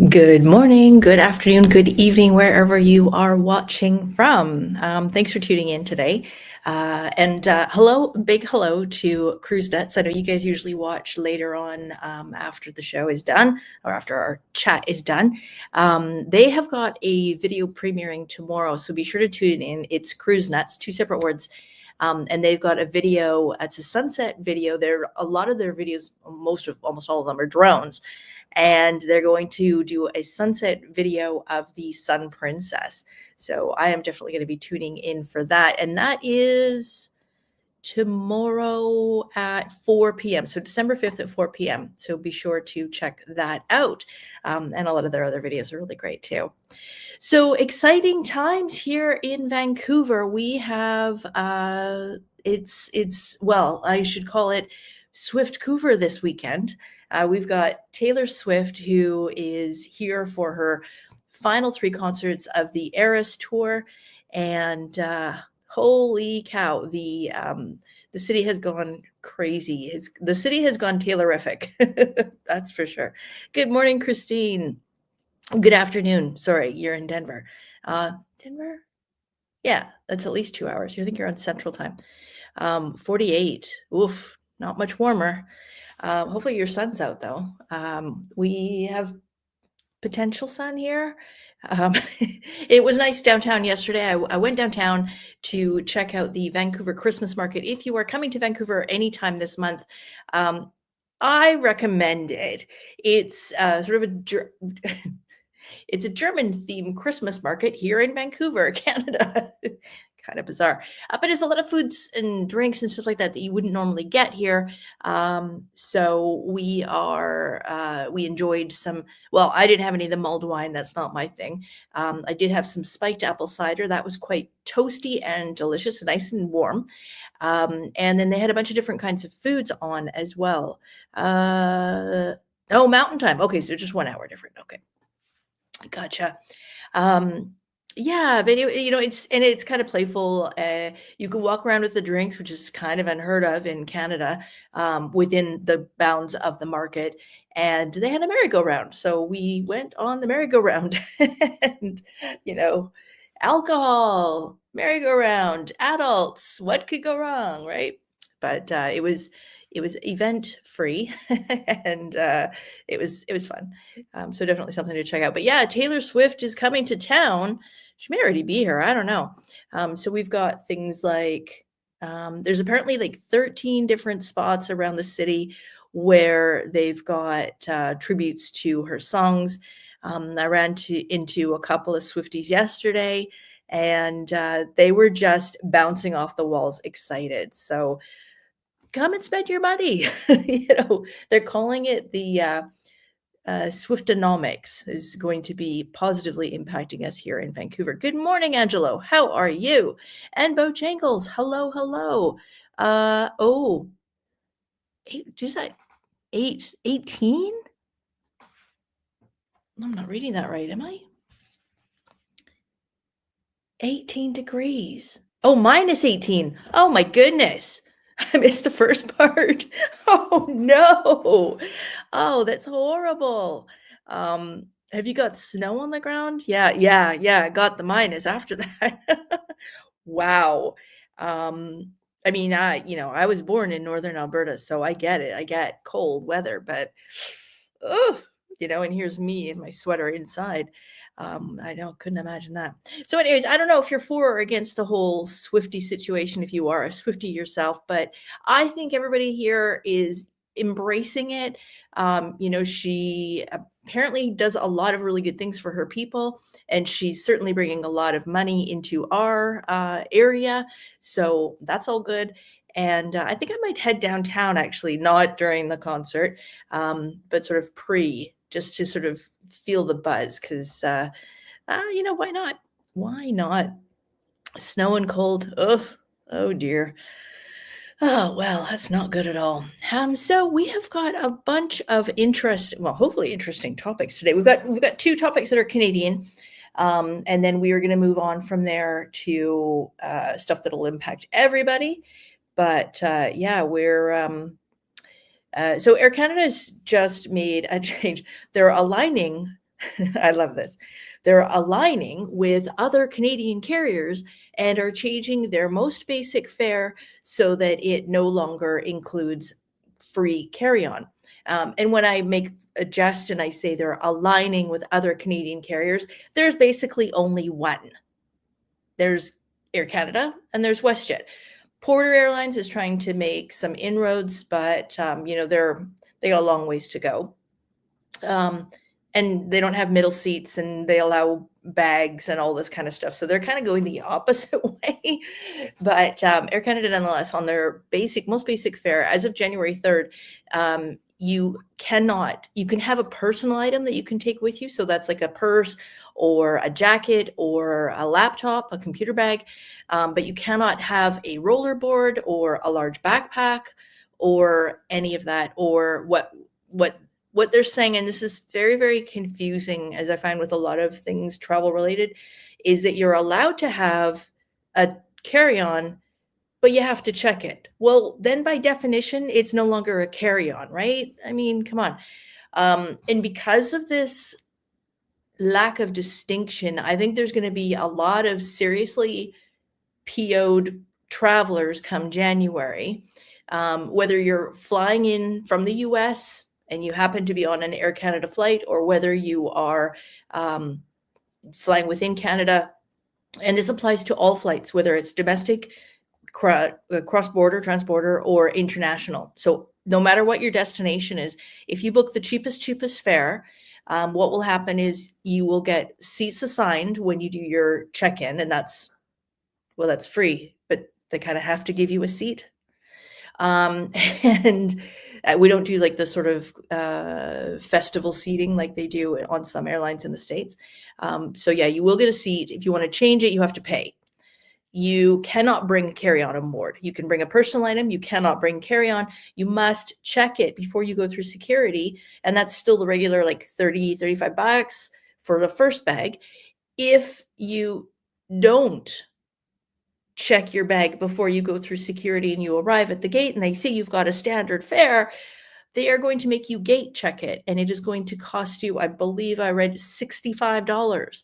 Good morning, good afternoon, good evening, wherever you are watching from. Thanks for tuning in today. Hello, big hello to CruiseNets. I know you guys usually watch later on after the show is done or after our chat is done. They have got a video premiering tomorrow, so be sure to tune in. It's CruiseNets, two separate words. And they've got a video, it's a sunset video. A lot of their videos, almost all of them are drones. And they're going to do a sunset video of the Sun Princess. So I am definitely going to be tuning in for that. And that is tomorrow at 4 p.m. So December 5th at 4 p.m. So be sure to check that out. And a lot of their other videos are really great too. So exciting times here in Vancouver. We have, well, I should call it Swiftcouver this weekend. We've got Taylor Swift, who is here for her final 3 concerts of the Eras tour, and holy cow, the city has gone crazy. The city has gone Taylorific, that's for sure. Good morning, Christine. Good afternoon. Sorry, you're in Denver. Denver? Yeah, that's at least 2 hours. You think you're on Central Time. 48. Oof, not much warmer. Hopefully your sun's out though. We have potential sun here. It was nice downtown yesterday. I went downtown to check out the Vancouver Christmas market. If you are coming to Vancouver anytime this month, I recommend it. It's sort of it's a German-themed Christmas market here in Vancouver, Canada. Kind of bizarre, but there's a lot of foods and drinks and stuff like that you wouldn't normally get here. So we enjoyed some. Well, I didn't have any of the mulled wine. That's not my thing. I did have some spiked apple cider. That was quite toasty and delicious, nice and warm. And then they had a bunch of different kinds of foods on as well. Oh, Mountain Time. Okay, so just 1 hour different. Okay. Gotcha. Yeah, but it's kind of playful. You can walk around with the drinks, which is kind of unheard of in Canada, within the bounds of the market. And they had a merry-go-round, so we went on the merry-go-round, and alcohol, merry-go-round, adults. What could go wrong, right? But it was event free, and it was fun. So definitely something to check out. But yeah, Taylor Swift is coming to town. She may already be here. I don't know. So we've got things like there's apparently like 13 different spots around the city where they've got tributes to her songs. I ran into a couple of Swifties yesterday, and they were just bouncing off the walls excited. So come and spend your money. They're calling it the Swiftonomics is going to be positively impacting us here in Vancouver. Good morning, Angelo. How are you? And Bojangles. Hello, hello. Just that 18? I'm not reading that right, am I? 18 degrees. Oh, minus 18. Oh my goodness. I missed the first part. Oh no. Oh, that's horrible. Have you got snow on the ground? Yeah. I got the minus after that. Wow. I mean, I was born in northern Alberta, so I get it. I get cold weather, but and here's me in my sweater inside. Couldn't imagine that. So anyways, I don't know if you're for or against the whole Swiftie situation, if you are a Swiftie yourself, but I think everybody here is embracing it. She apparently does a lot of really good things for her people, and she's certainly bringing a lot of money into our area. So that's all good. And I think I might head downtown, actually, not during the concert, but sort of just to sort of feel the buzz, because why not? Why not? Snow and cold. Oh dear. Oh, well, that's not good at all. So we have got a bunch of hopefully interesting topics today. We've got 2 topics that are Canadian, and then we are going to move on from there to stuff that'll impact everybody. But yeah, so Air Canada's just made a change. They're aligning I love this. They're aligning with other Canadian carriers and are changing their most basic fare so that it no longer includes free carry-on. And when I make a jest and I say they're aligning with other Canadian carriers, there's basically only one. There's Air Canada and there's WestJet. Porter Airlines is trying to make some inroads, but you know, they got a long ways to go. And they don't have middle seats and they allow bags and all this kind of stuff. So they're kind of going the opposite way. But Air Canada, nonetheless, on their most basic fare, as of January 3rd, you can have a personal item that you can take with you. So that's like a purse or a jacket or a laptop, a computer bag. But you cannot have a rollerboard or a large backpack or any of that, or what they're saying, and this is very, very confusing, as I find with a lot of things travel related, is that you're allowed to have a carry-on, but you have to check it. Well, then by definition, it's no longer a carry-on, right? I mean, come on. And because of this lack of distinction, I think there's going to be a lot of seriously PO'd travelers come January, whether you're flying in from the US and you happen to be on an Air Canada flight, or whether you are flying within Canada. And this applies to all flights, whether it's domestic, cross-border, transborder, or international. So no matter what your destination is, if you book the cheapest fare, what will happen is you will get seats assigned when you do your check-in, and that's free, but they kind of have to give you a seat. And we don't do like the sort of festival seating like they do on some airlines in the States. So yeah, you will get a seat. If you want to change it, you have to pay. You cannot bring carry-on on board. You can bring a personal item. You cannot bring carry-on. You must check it before you go through security. And that's still the regular like $35 for the first bag. If you don't check your bag before you go through security and you arrive at the gate and they see you've got a standard fare, they are going to make you gate check it. And it is going to cost you, I believe I read, $65.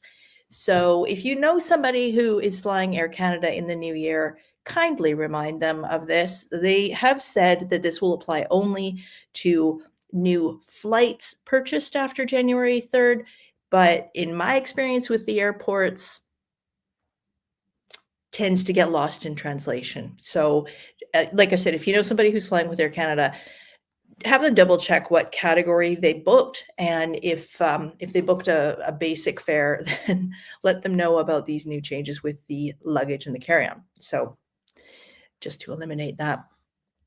So if you know somebody who is flying Air Canada in the new year, kindly remind them of this. They have said that this will apply only to new flights purchased after January 3rd. But in my experience with the airports, tends to get lost in translation. So like I said, if you know somebody who's flying with Air Canada, have them double check what category they booked. And if they booked a basic fare, then let them know about these new changes with the luggage and the carry-on. So just to eliminate that.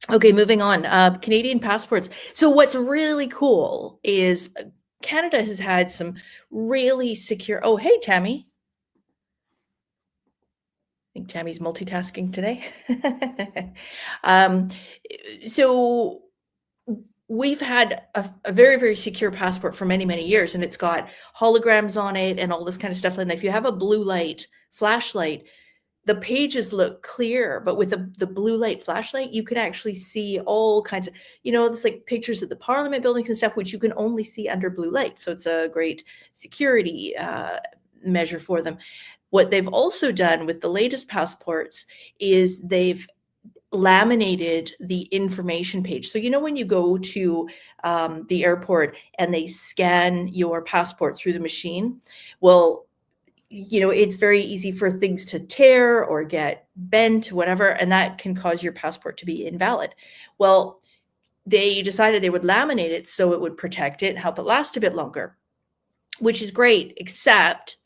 Okay, moving on. Canadian passports. So what's really cool is Canada has had some really secure, oh, hey, Tammy. I think Tammy's multitasking today. So we've had a very, very secure passport for many, many years, and it's got holograms on it and all this kind of stuff. And if you have a blue light flashlight, the pages look clear, but with the blue light flashlight, you can actually see all kinds of, it's like pictures of the Parliament buildings and stuff, which you can only see under blue light. So it's a great security measure for them. What they've also done with the latest passports is they've laminated the information page. So, when you go to the airport and they scan your passport through the machine, well, it's very easy for things to tear or get bent, whatever, and that can cause your passport to be invalid. Well, they decided they would laminate it so it would protect it, help it last a bit longer, which is great, except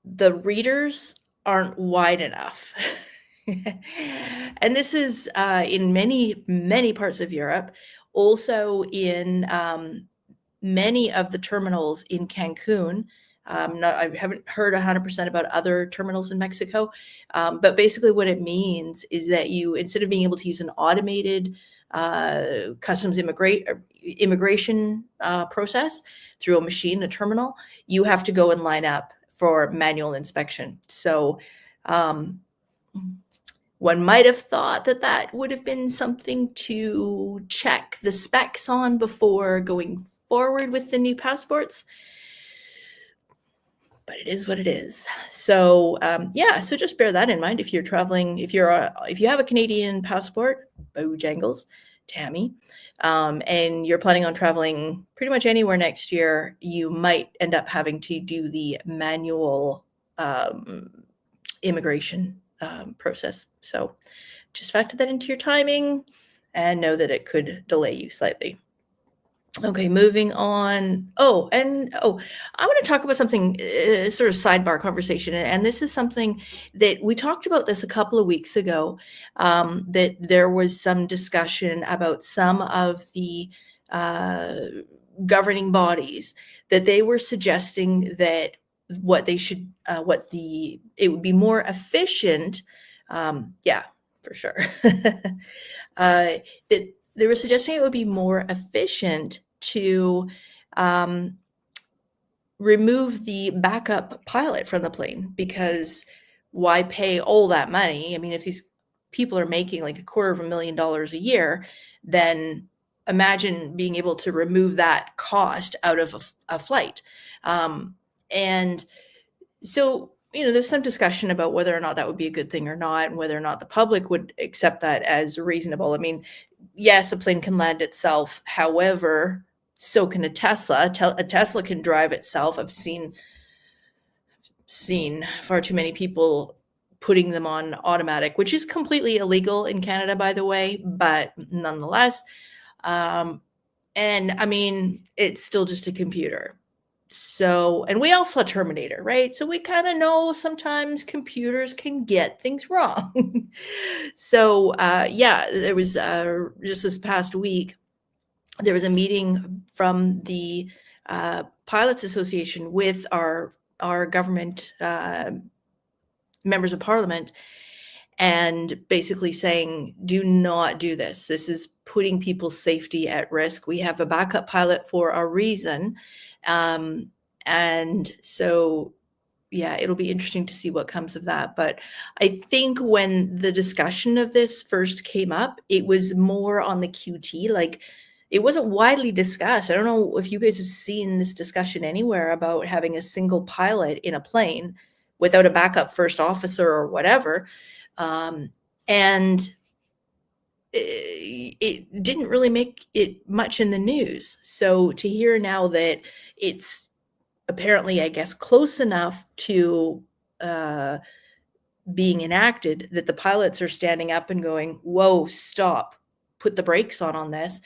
the readers aren't wide enough. And this is in many, many parts of Europe, also in many of the terminals in Cancun. I haven't heard 100% about other terminals in Mexico, but basically what it means is that you, instead of being able to use an automated customs immigration process through a machine, a terminal, you have to go and line up for manual inspection. So one might have thought that would have been something to check the specs on before going forward with the new passports. But it is what it is. So yeah, so just bear that in mind if you're traveling. If you have a Canadian passport, Bojangles, Tammy, and you're planning on traveling pretty much anywhere next year, you might end up having to do the manual immigration process. So just factor that into your timing and know that it could delay you slightly. Okay, moving on. I want to talk about something, sort of sidebar conversation, and this is something that we talked about this a couple of weeks ago, that there was some discussion about some of the governing bodies that they were suggesting that it would be more efficient. Yeah, for sure. That they were suggesting it would be more efficient to remove the backup pilot from the plane, because why pay all that money? I mean, if these people are making like $250,000 a year, then imagine being able to remove that cost out of a flight. And so, there's some discussion about whether or not that would be a good thing or not, and whether or not the public would accept that as reasonable. I mean, yes, a plane can land itself. However, so can a Tesla. A Tesla can drive itself. I've seen far too many people putting them on automatic, which is completely illegal in Canada, by the way, but nonetheless. And I mean, it's still just a computer. So, and we all saw Terminator, right? So we kind of know sometimes computers can get things wrong. So, yeah, there was just this past week, there was a meeting from the Pilots Association with our government members of parliament, and basically saying, do not do this. This is putting people's safety at risk. We have a backup pilot for a reason. And so, yeah, it'll be interesting to see what comes of that. But I think when the discussion of this first came up, it was more on the QT, like it wasn't widely discussed. I don't know if you guys have seen this discussion anywhere about having a single pilot in a plane without a backup first officer or whatever. And it didn't really make it much in the news. So to hear now that it's apparently, I guess, close enough to being enacted that the pilots are standing up and going, whoa, stop, put the brakes on this,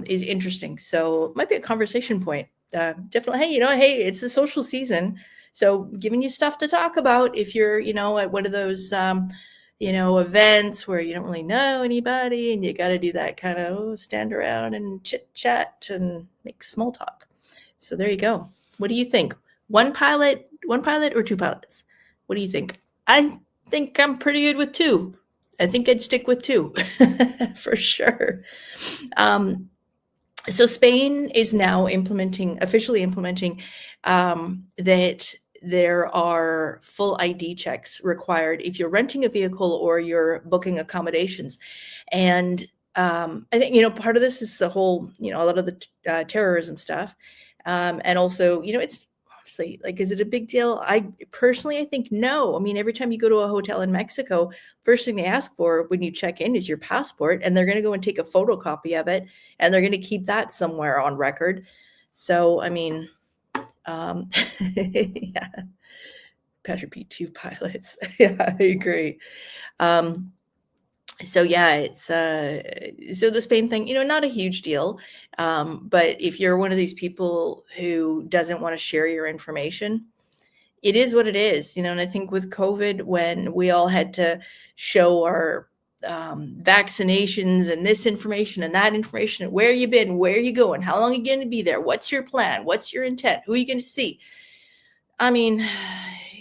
is interesting. So it might be a conversation point. Definitely, hey, it's the social season. So giving you stuff to talk about if you're, at one of those, events where you don't really know anybody and you got to do that kind of stand around and chit chat and make small talk. So there you go. What do you think? One pilot or two pilots? What do you think? I think I'm pretty good with two. I think I'd stick with two for sure. So Spain is now officially implementing that there are full ID checks required if you're renting a vehicle or you're booking accommodations. And I think, part of this is the whole, a lot of the terrorism stuff. And also, it's honestly, like, is it a big deal? I think no. I mean, every time you go to a hotel in Mexico, first thing they ask for when you check in is your passport, and they're going to go and take a photocopy of it, and they're going to keep that somewhere on record. So, I mean, yeah, better be two pilots. Yeah, I agree. So yeah, it's so the Spain thing, not a huge deal. But if you're one of these people who doesn't want to share your information, it is what it is, and I think with COVID, when we all had to show our vaccinations and this information and that information, where you been, where you going, how long are you going to be there, what's your plan, what's your intent, who are you going to see? I mean,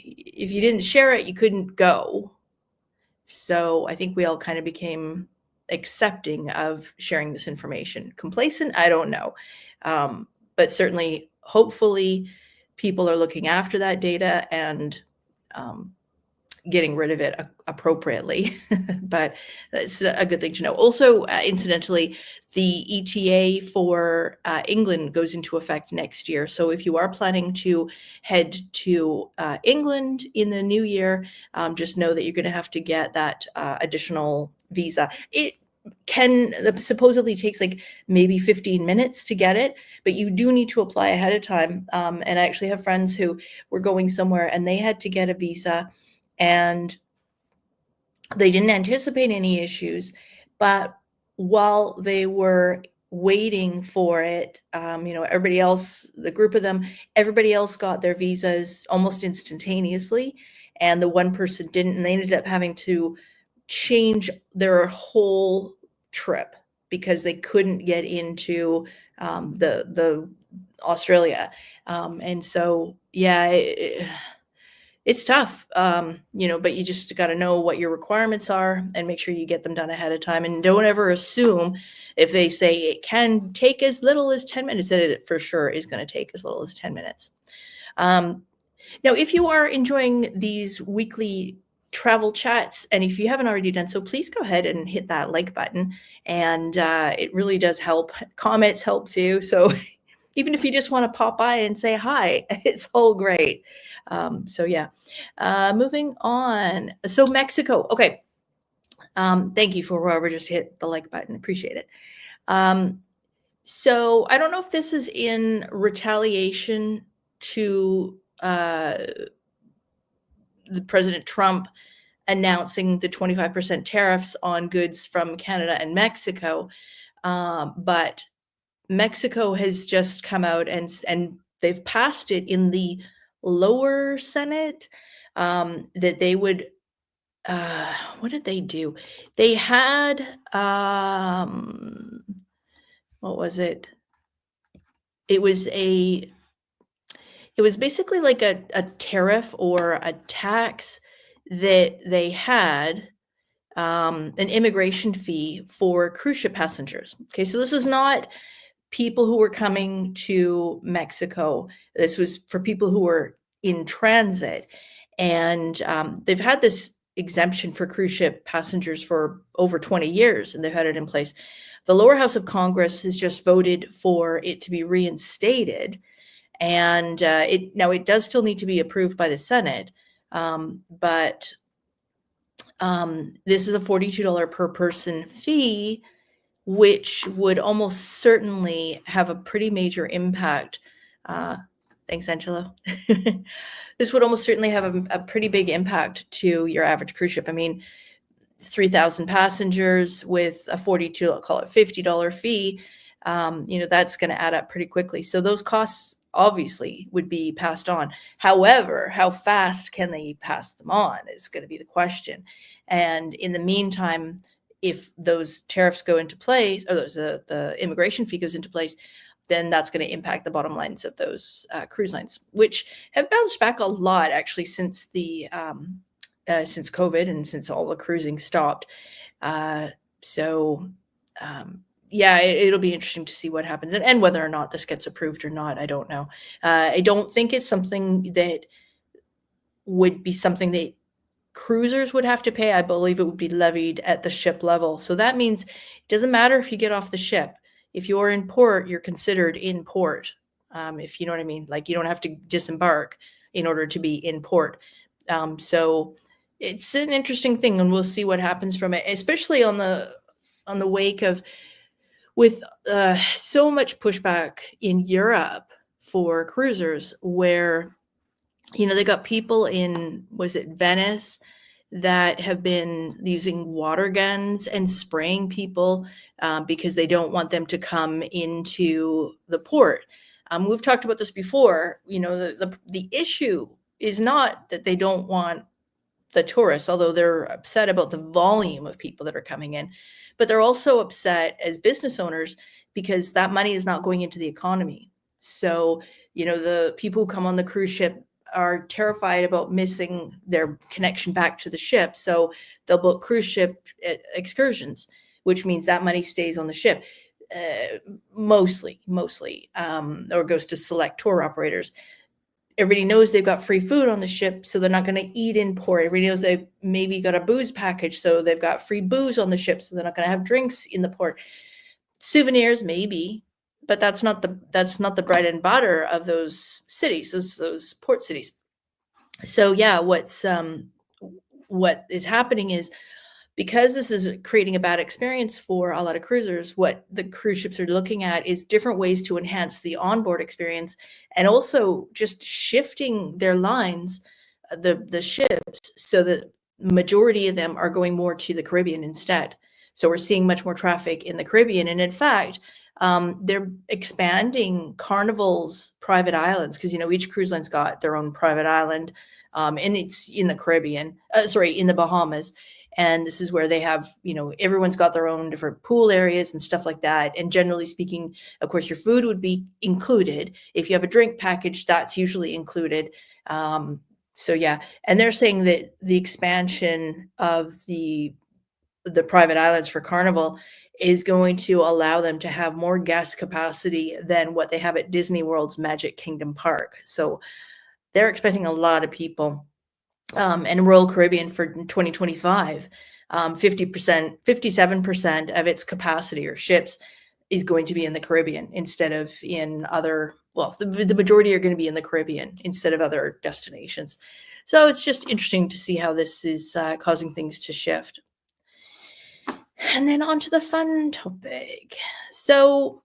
if you didn't share it, you couldn't go. So I think we all kind of became accepting of sharing this information. Complacent? I don't know. But certainly, hopefully, people are looking after that data and getting rid of it appropriately, but it's a good thing to know. Also, incidentally, the ETA for England goes into effect next year. So if you are planning to head to England in the new year, just know that you're going to have to get that additional visa. It supposedly takes like maybe 15 minutes to get it, but you do need to apply ahead of time. And I actually have friends who were going somewhere and they had to get a visa and they didn't anticipate any issues, but while they were waiting for it, everybody else, the group of them, everybody else got their visas almost instantaneously, and the one person didn't, and they ended up having to change their whole trip because they couldn't get into the Australia. And so, yeah, it's tough, but you just got to know what your requirements are and make sure you get them done ahead of time. And don't ever assume if they say it can take as little as 10 minutes, that it for sure is going to take as little as 10 minutes. Now, if you are enjoying these weekly travel chats, and if you haven't already done so, please go ahead and hit that like button, and it really does help. Comments help too, so even if you just want to pop by and say hi, it's all great. So yeah, moving on. So Mexico, okay. Thank you for whoever just hit the like button, appreciate it. So I don't know if this is in retaliation to the President Trump announcing the 25% tariffs on goods from Canada and Mexico, but Mexico has just come out and they've passed it in the lower Senate, that they would, what did they do? They had, what was it? It was basically like a tariff or a tax that they had, an immigration fee for cruise ship passengers. Okay, so this is not people who were coming to Mexico. This was for people who were in transit. And they've had this exemption for cruise ship passengers for over 20 years, and they've had it in place. The lower house of Congress has just voted for it to be reinstated. And it does still need to be approved by the Senate, but this is a $42 per person fee, which would almost certainly have a pretty major impact. Thanks, Angelo. This would almost certainly have a pretty big impact to your average cruise ship. I mean, 3,000 passengers with a I'll call it $50 fee, that's going to add up pretty quickly. So those costs obviously would be passed on. However, how fast can they pass them on is going to be the question. And in the meantime, if those tariffs go into place, or the immigration fee goes into place, then that's going to impact the bottom lines of those cruise lines, which have bounced back a lot actually since since COVID and since all the cruising stopped. Yeah, it'll be interesting to see what happens and whether or not this gets approved or not. I don't know. I don't think it's something that would be something that cruisers would have to pay. I believe it would be levied at the ship level. So that means it doesn't matter if you get off the ship. If you're in port, you're considered in port. If you know what I mean, like you don't have to disembark in order to be in port. So it's an interesting thing, and we'll see what happens from it, especially on the wake of with so much pushback in Europe for cruisers, where they got people in, was it Venice, that have been using water guns and spraying people because they don't want them to come into the port. We've talked about this before. The issue is not that they don't want the tourists, although they're upset about the volume of people that are coming in, but they're also upset as business owners because that money is not going into the economy. So, the people who come on the cruise ship are terrified about missing their connection back to the ship. So they'll book cruise ship excursions, which means that money stays on the ship, mostly, or goes to select tour operators. everybody knows they've got free food on the ship, so they're not going to eat in port. Everybody knows they've maybe got a booze package, so they've got free booze on the ship, so they're not going to have drinks in the port. Souvenirs, maybe, but that's not the bread and butter of those cities, those port cities. So yeah, what is happening is, because this is creating a bad experience for a lot of cruisers, what the cruise ships are looking at is different ways to enhance the onboard experience, and also just shifting their lines, the ships, so that majority of them are going more to the Caribbean instead. So we're seeing much more traffic in the Caribbean. And in fact, they're expanding Carnival's private islands, because, each cruise line's got their own private island, and it's in the Caribbean, in the Bahamas. And this is where they have, everyone's got their own different pool areas and stuff like that. And generally speaking, of course, your food would be included. If you have a drink package, that's usually included. So yeah, and they're saying that the expansion of the private islands for Carnival is going to allow them to have more guest capacity than what they have at Disney World's Magic Kingdom Park. So they're expecting a lot of people. And Royal Caribbean for 2025, 57% of its capacity or ships is going to be in the Caribbean instead of in other, the majority are going to be in the Caribbean instead of other destinations. So it's just interesting to see how this is causing things to shift. And then on to the fun topic. So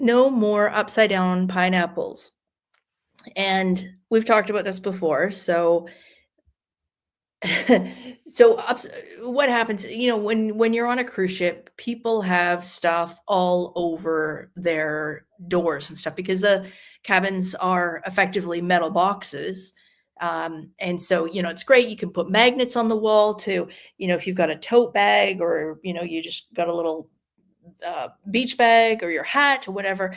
no more upside down pineapples. And we've talked about this before. So what happens, when you're on a cruise ship, people have stuff all over their doors and stuff, because the cabins are effectively metal boxes. And so, it's great. You can put magnets on the wall to, if you've got a tote bag, or, you just got a little beach bag or your hat or whatever.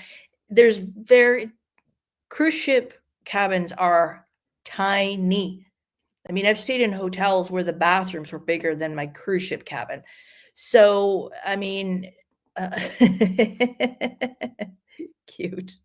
Cruise ship cabins are tiny. I mean, I've stayed in hotels where the bathrooms were bigger than my cruise ship cabin. So, I mean, cute.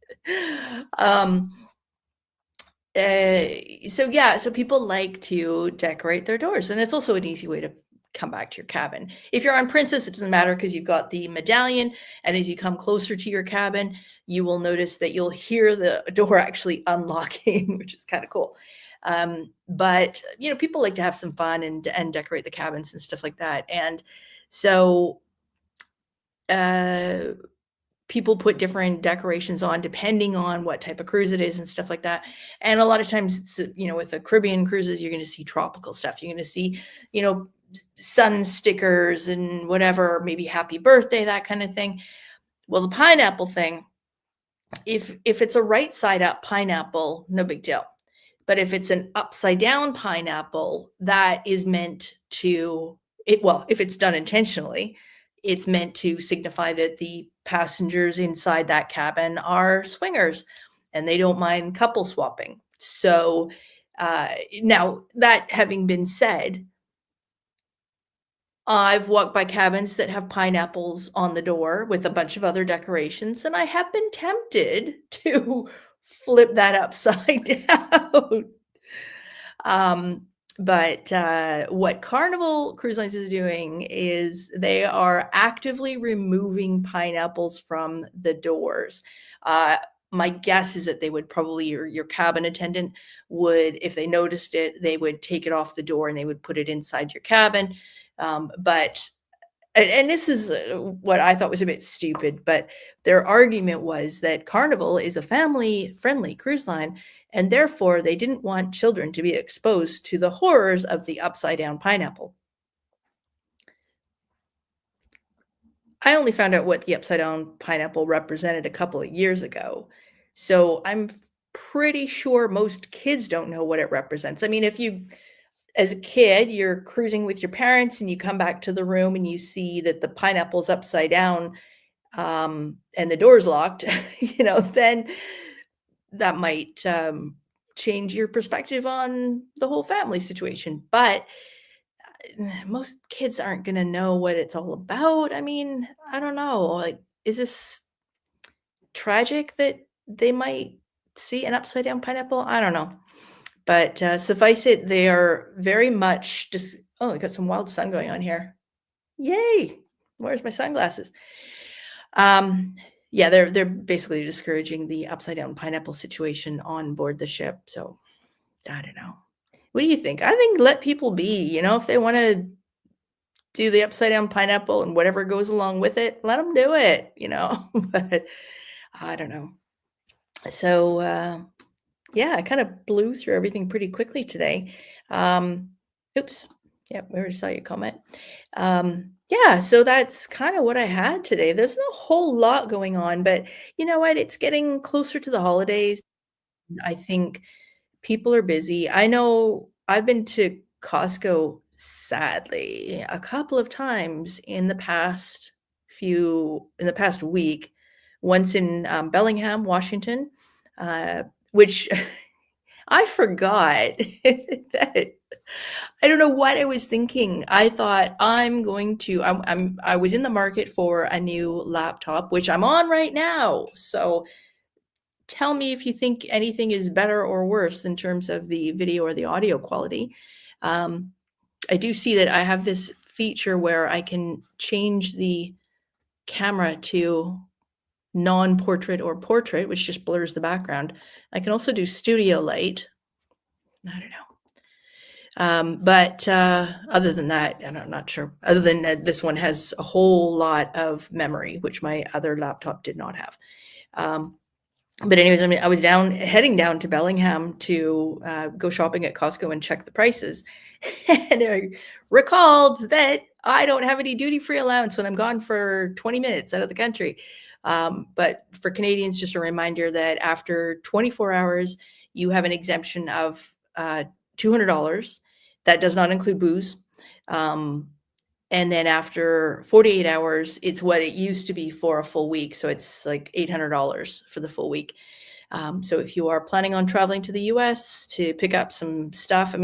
So people like to decorate their doors, and it's also an easy way to come back to your cabin. If you're on Princess, it doesn't matter, because you've got the medallion, and as you come closer to your cabin, you will notice that you'll hear the door actually unlocking, which is kind of cool. But people like to have some fun and decorate the cabins and stuff like that. And so people put different decorations on depending on what type of cruise it is and stuff like that. And a lot of times it's, with the Caribbean cruises, you're going to see tropical stuff. You're going to see, sun stickers and whatever, maybe happy birthday, that kind of thing. Well, the pineapple thing, if it's a right side up pineapple, no big deal. But if it's an upside down pineapple, that is meant to, if it's done intentionally, it's meant to signify that the passengers inside that cabin are swingers and they don't mind couple swapping. So now, that having been said, I've walked by cabins that have pineapples on the door with a bunch of other decorations, and I have been tempted to flip that upside down. But what Carnival Cruise Lines is doing is they are actively removing pineapples from the doors. My guess is that they would probably, your cabin attendant would, if they noticed it, they would take it off the door and they would put it inside your cabin. And this is what I thought was a bit stupid, but their argument was that Carnival is a family-friendly cruise line, and therefore they didn't want children to be exposed to the horrors of the upside-down pineapple. I only found out what the upside-down pineapple represented a couple of years ago, so I'm pretty sure most kids don't know what it represents. I mean, if you, as a kid, you're cruising with your parents and you come back to the room and you see that the pineapple's upside down, and the door's locked, then that might change your perspective on the whole family situation. But most kids aren't going to know what it's all about. I mean, I don't know. Like, is this tragic that they might see an upside down pineapple? I don't know. But suffice it, they are very much just, oh, I got some wild sun going on here. Yay! Where's my sunglasses? Yeah, they're basically discouraging the upside down pineapple situation on board the ship. So I don't know. What do you think? I think let people be, if they want to do the upside down pineapple and whatever goes along with it, let them do it, but I don't know. So, yeah, I kind of blew through everything pretty quickly today. Oops. Yeah, we already saw your comment. Yeah, so that's kind of what I had today. There's no whole lot going on, but you know what? It's getting closer to the holidays. I think people are busy. I know I've been to Costco, sadly, a couple of times in the past week, once in Bellingham, Washington, which I forgot that I don't know what I was thinking. I thought I was in the market for a new laptop, which I'm on right now. So tell me if you think anything is better or worse in terms of the video or the audio quality. I do see that I have this feature where I can change the camera to non-portrait or portrait, which just blurs the background. I can also do studio light. I don't know. But other than that, I'm not sure. Other than that, this one has a whole lot of memory, which my other laptop did not have. But anyways, I was heading down to Bellingham to go shopping at Costco and check the prices. And I recalled that I don't have any duty-free allowance when I'm gone for 20 minutes out of the country. But for Canadians, just a reminder that after 24 hours, you have an exemption of $200. That does not include booze. And then after 48 hours, it's what it used to be for a full week. So it's like $800 for the full week. So if you are planning on traveling to the US to pick up some stuff,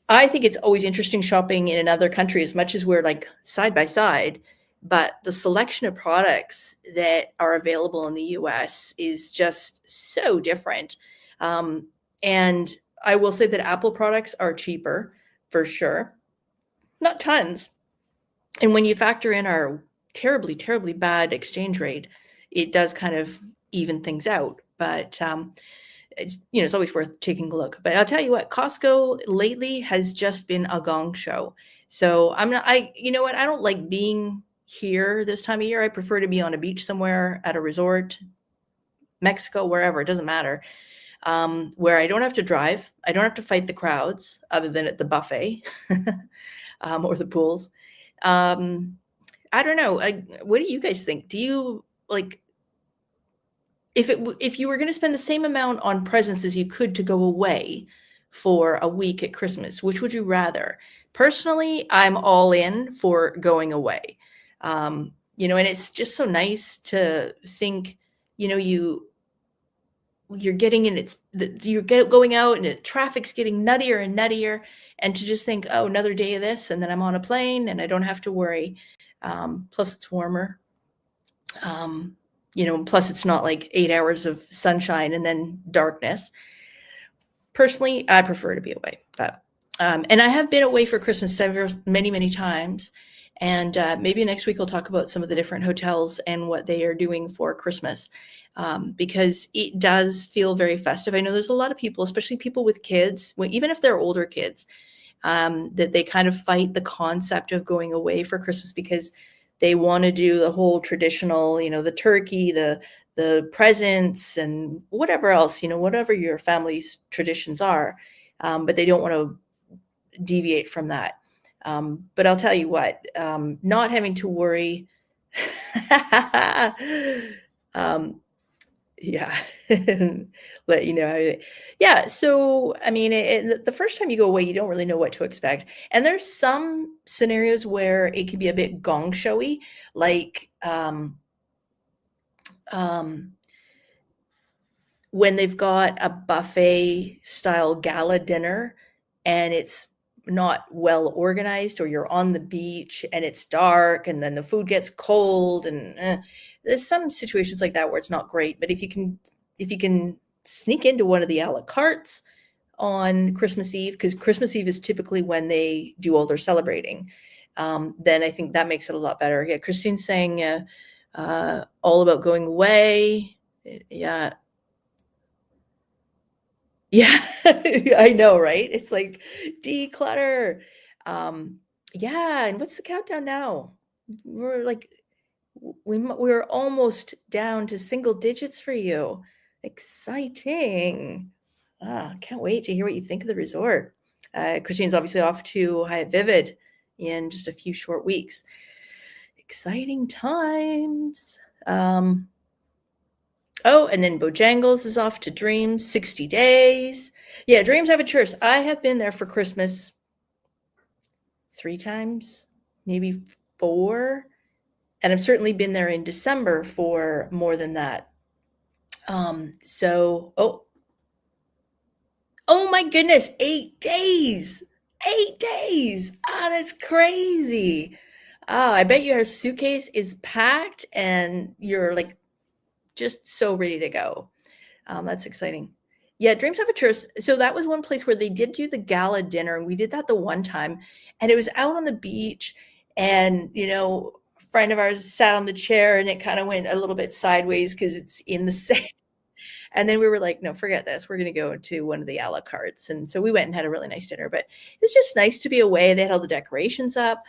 I think it's always interesting shopping in another country as much as we're like side by side. But the selection of products that are available in the US is just so different. And I will say that Apple products are cheaper for sure. Not tons. And when you factor in our terribly, terribly bad exchange rate, it does kind of even things out. But it's always worth taking a look. But I'll tell you what, Costco lately has just been a gong show. So I don't like being here this time of year. I prefer to be on a beach somewhere, at a resort, Mexico, wherever, it doesn't matter. Where I don't have to drive. I don't have to fight the crowds other than at the buffet or the pools. I don't know. What do you guys think? Do you like, if you were going to spend the same amount on presents as you could to go away for a week at Christmas, which would you rather? Personally, I'm all in for going away. And it's just so nice to think, you're getting in going out and the traffic's getting nuttier and nuttier, and to just think, oh, another day of this, and then I'm on a plane and I don't have to worry. Plus it's warmer. Plus it's not like 8 hours of sunshine and then darkness. Personally, I prefer to be away, but and I have been away for Christmas many, many times. And maybe next week I'll talk about some of the different hotels and what they are doing for Christmas. Because it does feel very festive. I know there's a lot of people, especially people with kids, even if they're older kids, that they kind of fight the concept of going away for Christmas because they want to do the whole traditional, the turkey, the presents, and whatever else, whatever your family's traditions are, but they don't want to deviate from that. But I'll tell you what, not having to worry. Yeah. Let you know. Yeah. So, the first time you go away, you don't really know what to expect. And there's some scenarios where it can be a bit gong showy, like when they've got a buffet style gala dinner and it's not well organized, or you're on the beach and it's dark and then the food gets cold, and there's some situations like that where it's not great. But if you can sneak into one of the a la cartes on Christmas Eve, because Christmas Eve is typically when they do all their celebrating. Then I think that makes it a lot better. Yeah, Christine's saying all about going away. Yeah. Yeah, I know, right? It's like declutter. Yeah, and what's the countdown now? We're like we're almost down to single digits for you. Exciting. Can't wait to hear what you think of the resort. Christine's obviously off to Hyatt Vivid in just a few short weeks. Exciting times. Oh, and then Bojangles is off to Dreams, 60 days. Yeah, Dreams Aventuras. I have been there for Christmas 3 times, maybe 4. And I've certainly been there in December for more than that. Oh my goodness, 8 days. 8 days. That's crazy. I bet your suitcase is packed and you're like just so ready to go. That's exciting. Yeah, Dreams Aventuras. So that was one place where they did do the gala dinner, and we did that the one time, and it was out on the beach, and a friend of ours sat on the chair, and it kind of went a little bit sideways because it's in the sand. And then we were like, no, forget this. We're going to go to one of the a la cartes. And so we went and had a really nice dinner, but it was just nice to be away. They had all the decorations up.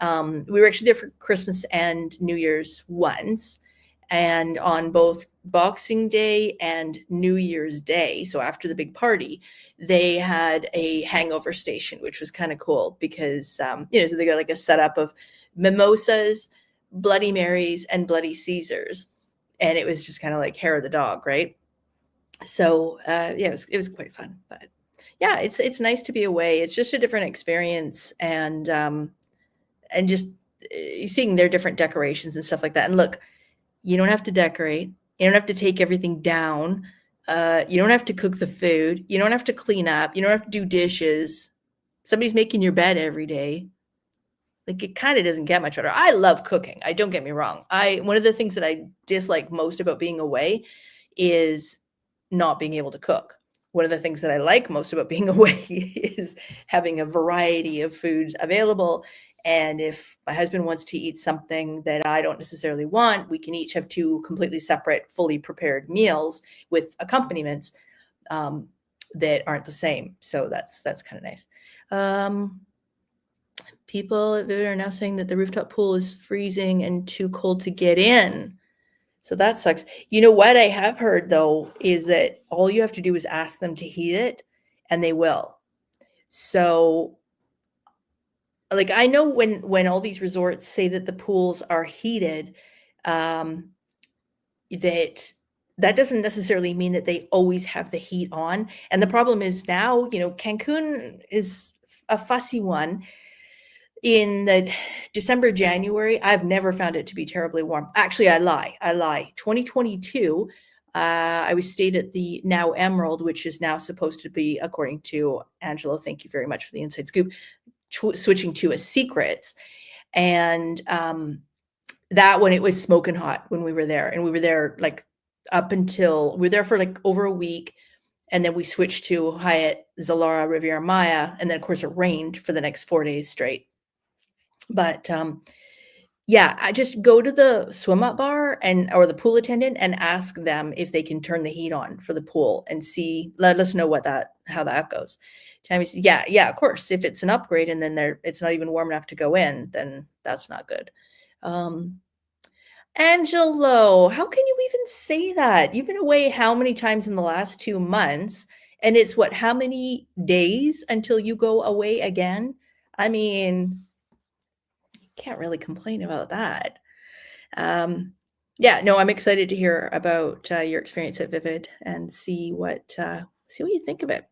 We were actually there for Christmas and New Year's once. And on both Boxing Day and New Year's Day, so after the big party, they had a hangover station, which was kind of cool because, so they got like a setup of mimosas, Bloody Marys, and Bloody Caesars. And it was just kind of like hair of the dog, right? So yeah, it was quite fun. But yeah, it's nice to be away. It's just a different experience, and just seeing their different decorations and stuff like that. And look, you don't have to decorate. You don't have to take everything down. You don't have to cook the food. You don't have to clean up. You don't have to do dishes. Somebody's making your bed every day. Like, it kind of doesn't get much better. I love cooking. Don't get me wrong. One of the things that I dislike most about being away is not being able to cook. One of the things that I like most about being away is having a variety of foods available. And if my husband wants to eat something that I don't necessarily want, we can each have 2 completely separate, fully prepared meals with accompaniments that aren't the same. So that's kind of nice. People at Vivid are now saying that the rooftop pool is freezing and too cold to get in. So that sucks. You know what I have heard, though, is that all you have to do is ask them to heat it, and they will. So, like, I know when all these resorts say that the pools are heated, that doesn't necessarily mean that they always have the heat on. And the problem is now, Cancun is a fussy one. In the December, January, I've never found it to be terribly warm. Actually, I lie. 2022, I was stayed at the now Emerald, which is now supposed to be, according to Angelo, thank you very much for the inside scoop, switching to a Secrets. And that one, it was smoking hot when we were there. And we were there like we were there for like over a week. And then we switched to Hyatt Zilara Riviera Maya. And then, of course, it rained for the next 4 days straight. But yeah, I just go to the swim up bar or the pool attendant and ask them if they can turn the heat on for the pool and let us know how that goes. Tammy says, yeah, of course. If it's an upgrade and then it's not even warm enough to go in, then that's not good. Angelo, how can you even say that? You've been away how many times in the last 2 months? And it's how many days until you go away again? I mean, can't really complain about that. Yeah, no, I'm excited to hear about your experience at Vivid and see what you think of it.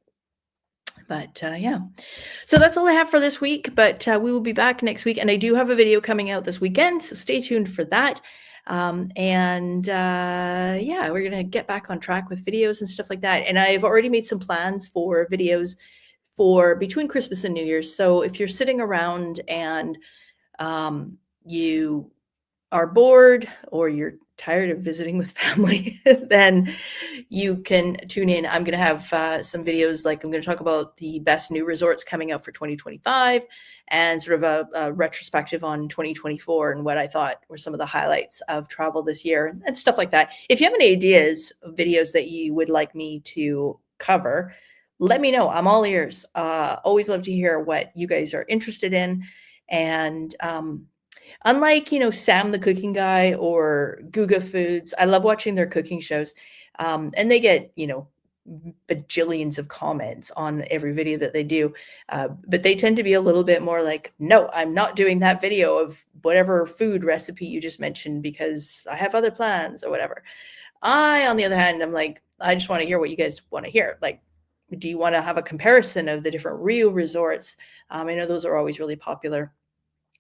But yeah, so that's all I have for this week. But we will be back next week, and I do have a video coming out this weekend, so stay tuned for that. Yeah, we're gonna get back on track with videos and stuff like that. And I've already made some plans for videos for between Christmas and New Year's. So if you're sitting around and you are bored or you're tired of visiting with family, then you can tune in. I'm going to have some videos, like I'm going to talk about the best new resorts coming out for 2025 and sort of a retrospective on 2024 and what I thought were some of the highlights of travel this year and stuff like that. If you have any ideas of videos that you would like me to cover, let me know. I'm all ears. Always love to hear what you guys are interested in. And unlike, Sam the Cooking Guy or Guga Foods, I love watching their cooking shows. And they get, bajillions of comments on every video that they do. But they tend to be a little bit more like, no, I'm not doing that video of whatever food recipe you just mentioned because I have other plans or whatever. On the other hand, I'm like, I just want to hear what you guys want to hear. Like, do you want to have a comparison of the different Rio resorts? I know those are always really popular,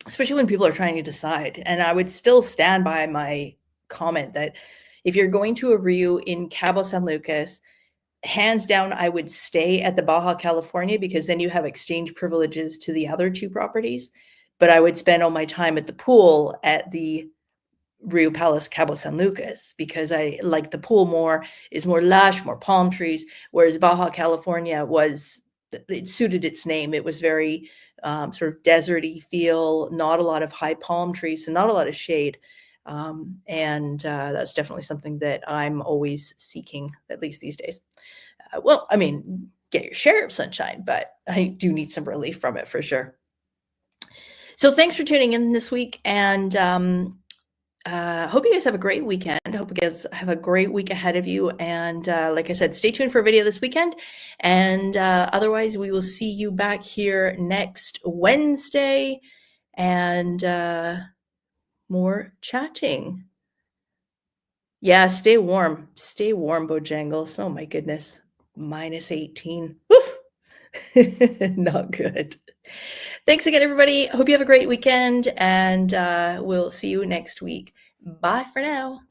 especially when people are trying to decide. And I would still stand by my comment that if you're going to a Rio in Cabo San Lucas, hands down, I would stay at the Baja California because then you have exchange privileges to the other two properties. But I would spend all my time at the pool at the Rio Palace Cabo San Lucas because I like the pool more, is more lush, more palm trees, whereas Baja California it suited its name. It was very sort of deserty feel, not a lot of high palm trees, so not a lot of shade. And that's definitely something that I'm always seeking, at least these days. Well, I mean, get your share of sunshine, but I do need some relief from it for sure. So thanks for tuning in this week, and hope you guys have a great weekend. Hope you guys have a great week ahead of you. And like I said, stay tuned for a video this weekend. And otherwise, we will see you back here next Wednesday and more chatting. Yeah, stay warm. Stay warm, Bojangles. Oh my goodness. -18. Woof. Not good. Thanks again, everybody. Hope you have a great weekend, and we'll see you next week. Bye for now.